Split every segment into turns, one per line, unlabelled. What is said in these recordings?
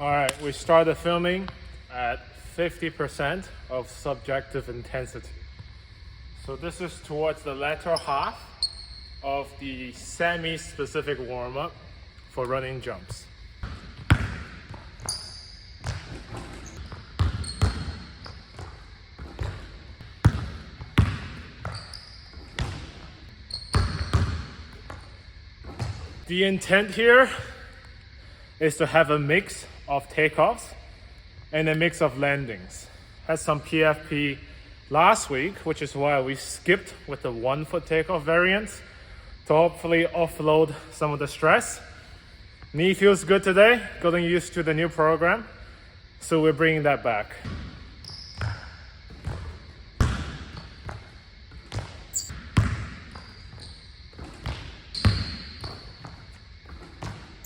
All right, we started filming at 50% of subjective intensity. So this is towards the latter half of the semi-specific warm-up for running jumps. The intent here is to have a mix of takeoffs and a mix of landings. Had some PFP last week, which is why we skipped with the 1 foot takeoff variants to hopefully offload some of the stress. Knee feels good today, getting used to the new program, so we're bringing that back.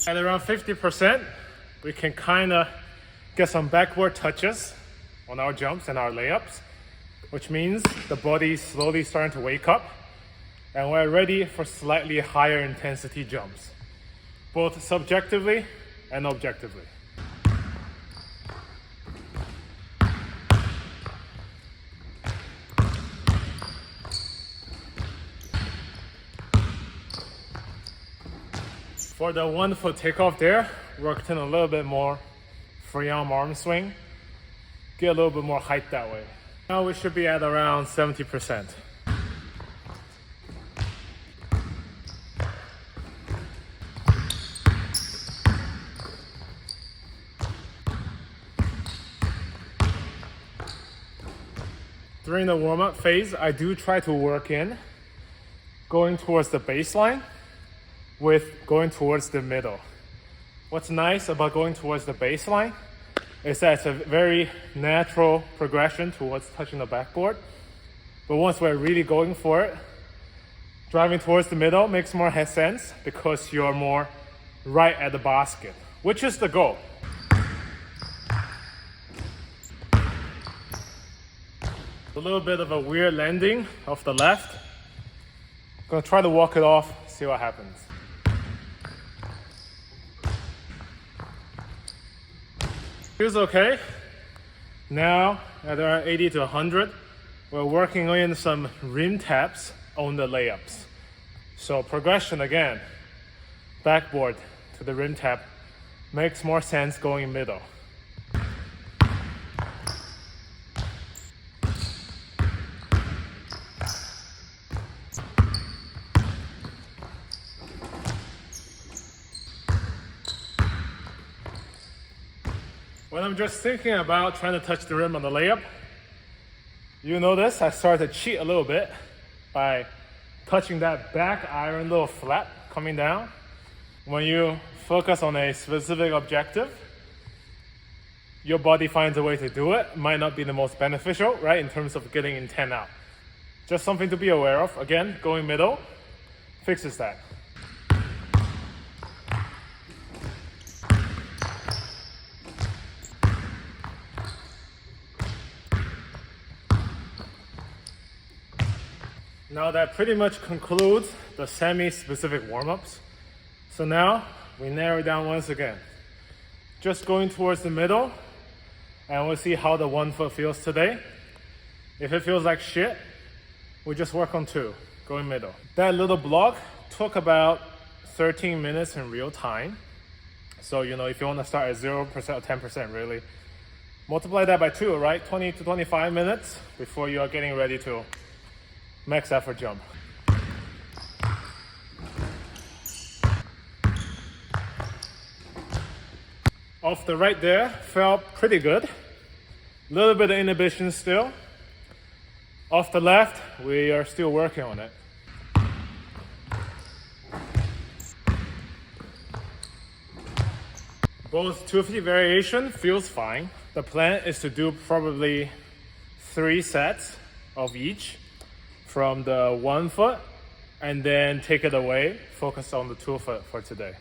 At around 50%, we can kind of get some backward touches on our jumps and our layups, which means the body is slowly starting to wake up and we're ready for slightly higher intensity jumps, both subjectively and objectively. For the 1 foot takeoff there, worked in a little bit more free arm swing, get a little bit more height that way. Now we should be at around 70%. During the warm-up phase, I do try to work in going towards the baseline with going towards the middle. What's nice about going towards the baseline is that it's a very natural progression towards touching the backboard. But once we're really going for it, driving towards the middle makes more sense because you're more right at the basket, which is the goal. A little bit of a weird landing off the left. Gonna try to walk it off, see what happens. Feels okay. Now at around 80 to 100, we're working in some rim taps on the layups. So progression again, backboard to the rim tap makes more sense going middle. When I'm just thinking about trying to touch the rim on the layup, you notice I started to cheat a little bit by touching that back iron little flap coming down. When you focus on a specific objective, your body finds a way to do it. Might not be the most beneficial, right, in terms of getting intent out. Just something to be aware of. Again, going middle fixes that. Now that pretty much concludes the semi-specific warm-ups. So now we narrow it down once again. Just going towards the middle, and we'll see how the 1 foot feels today. If it feels like shit, we just work on 2, going middle. That little block took about 13 minutes in real time. So, if you want to start at 0% or 10%, really, multiply that by 2, right? 20 to 25 minutes before you are getting ready to max effort jump. Off the right there, felt pretty good. A little bit of inhibition still. Off the left, we are still working on it. Both 250 variation feels fine. The plan is to do probably 3 sets of each from the 1 foot and then take it away, focus on the 2 foot for today.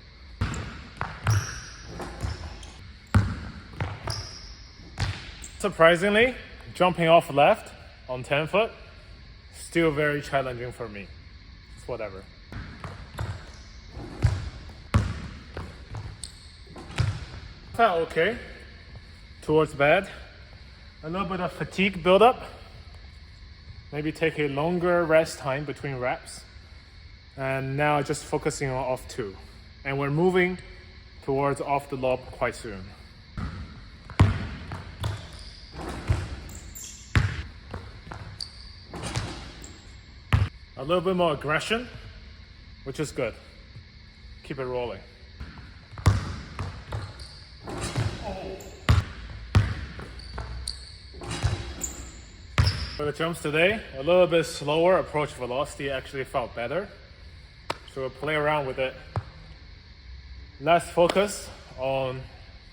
Surprisingly, jumping off left on 10 foot, still very challenging for me. It's whatever. felt okay towards bed. A little bit of fatigue buildup. Maybe take a longer rest time between reps. And now just focusing on off 2. And we're moving towards off the lob quite soon. A little bit more aggression, which is good. Keep it rolling. For the jumps today, a little bit slower approach velocity actually felt better. So we'll play around with it. Less focus on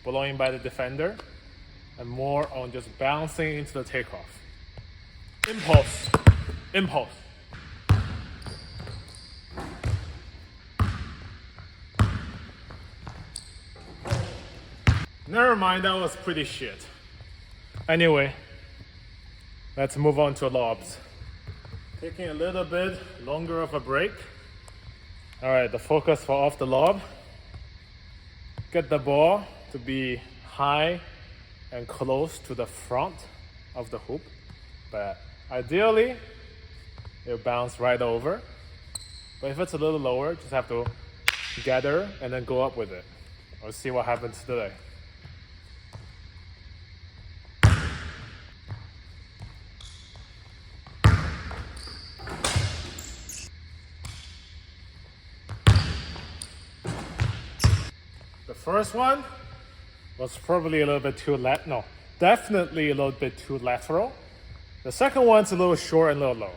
blowing by the defender and more on just bouncing into the takeoff. Impulse. Impulse. Never mind, that was pretty shit. Anyway, let's move on to lobs. Taking a little bit longer of a break. All right, the focus for off the lob. Get the ball to be high and close to the front of the hoop. But ideally, it'll bounce right over. But if it's a little lower, just have to gather and then go up with it. We'll see what happens today. The first one was probably a little bit too definitely a little bit too lateral. The second one's a little short and a little low.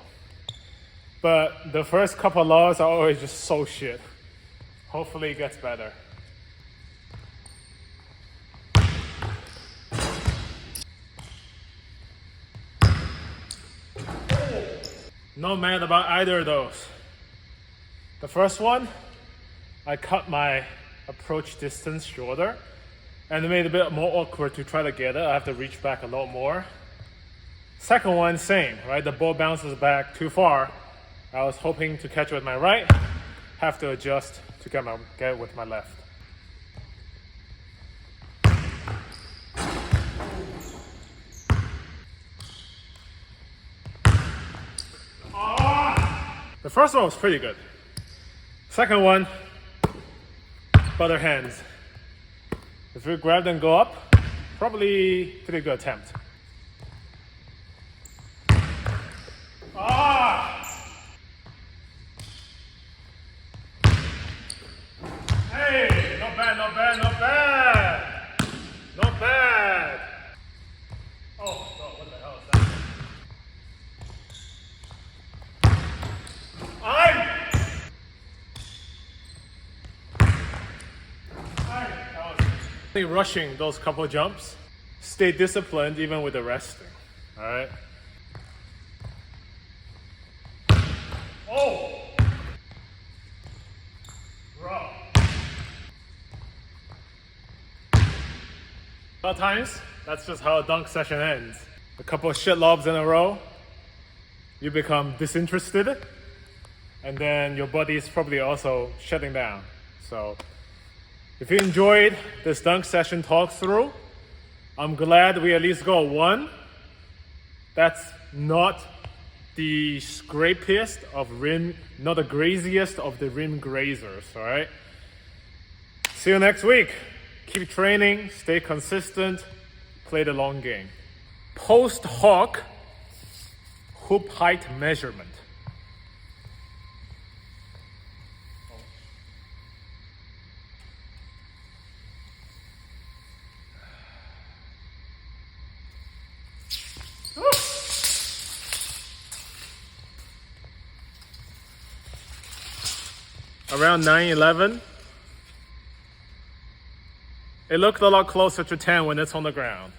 But the first couple of lobs are always just so shit. Hopefully it gets better. Not mad about either of those. The first one, I cut my approach distance shorter and it made it a bit more awkward to try to get it. I have to reach back a lot more. Second one, same, right? The ball bounces back too far. I was hoping to catch it with my right, have to adjust to get it with my left. The first one was pretty good. Second one, butter hands. If you grab and go up, probably pretty good attempt. Hey, not bad, not bad, not bad. Not bad. Oh, God, what the hell is that? Rushing those couple jumps. Stay disciplined even with the resting. All right. Oh, bro. A lot of times, that's just how a dunk session ends. A couple of shit lobs in a row, you become disinterested, and then your body is probably also shutting down. So if you enjoyed this dunk session talk through, I'm glad we at least got one. That's not the scrapiest of rim, not the graziest of the rim grazers, all right? See you next week. Keep training, stay consistent, play the long game. Post hoc hoop height measurement. Around 9-11, it looked a lot closer to 10 when it's on the ground.